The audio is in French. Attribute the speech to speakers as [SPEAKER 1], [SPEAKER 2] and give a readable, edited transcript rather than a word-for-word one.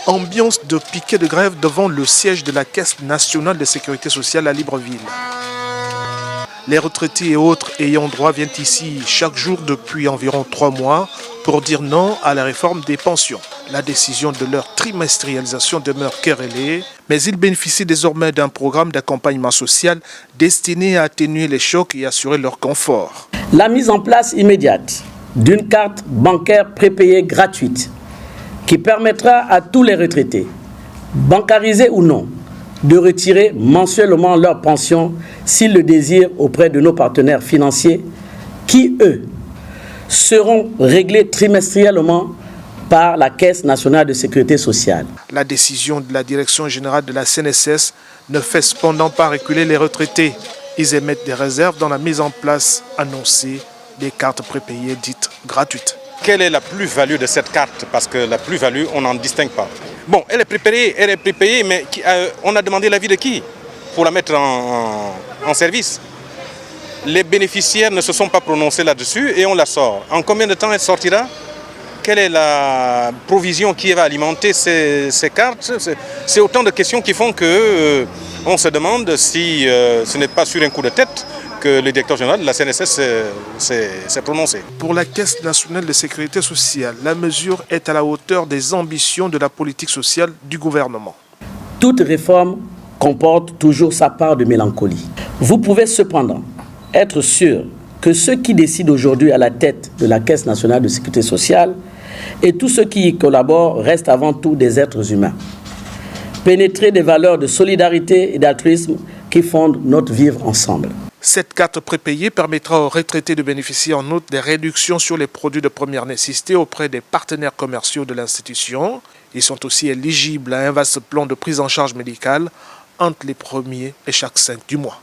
[SPEAKER 1] Ambiance de piquet de grève devant le siège de la Caisse nationale de sécurité sociale à Libreville. Les retraités et autres ayant droit viennent ici chaque jour depuis environ 3 mois pour dire non à la réforme des pensions. La décision de leur trimestrialisation demeure querellée, mais ils bénéficient désormais d'un programme d'accompagnement social destiné à atténuer les chocs et assurer leur confort.
[SPEAKER 2] La mise en place immédiate d'une carte bancaire prépayée gratuite qui permettra à tous les retraités, bancarisés ou non, de retirer mensuellement leur pension s'ils le désirent auprès de nos partenaires financiers qui, eux, seront réglés trimestriellement par la Caisse nationale de sécurité sociale.
[SPEAKER 1] La décision de la direction générale de la CNSS ne fait cependant pas reculer les retraités. Ils émettent des réserves dans la mise en place annoncée des cartes prépayées dites gratuites.
[SPEAKER 3] Quelle est la plus-value de cette carte? Parce que la plus-value, on n'en distingue pas. Bon, elle est prépayée, mais on a demandé l'avis de qui pour la mettre en service? Les bénéficiaires ne se sont pas prononcés là-dessus et on la sort. En combien de temps elle sortira? Quelle est la provision qui va alimenter ces cartes? C'est autant de questions qui font qu'on se demande si ce n'est pas sur un coup de tête que le directeur général de la CNSS s'est prononcé.
[SPEAKER 1] Pour la Caisse nationale de sécurité sociale, la mesure est à la hauteur des ambitions de la politique sociale du gouvernement.
[SPEAKER 2] Toute réforme comporte toujours sa part de mélancolie. Vous pouvez cependant être sûr que ceux qui décident aujourd'hui à la tête de la Caisse nationale de sécurité sociale et tous ceux qui y collaborent restent avant tout des êtres humains, pénétrés des valeurs de solidarité et d'altruisme qui fondent notre vivre ensemble.
[SPEAKER 1] Cette carte prépayée permettra aux retraités de bénéficier en outre des réductions sur les produits de première nécessité auprès des partenaires commerciaux de l'institution. Ils sont aussi éligibles à un vaste plan de prise en charge médicale entre les premiers et chaque 5 du mois.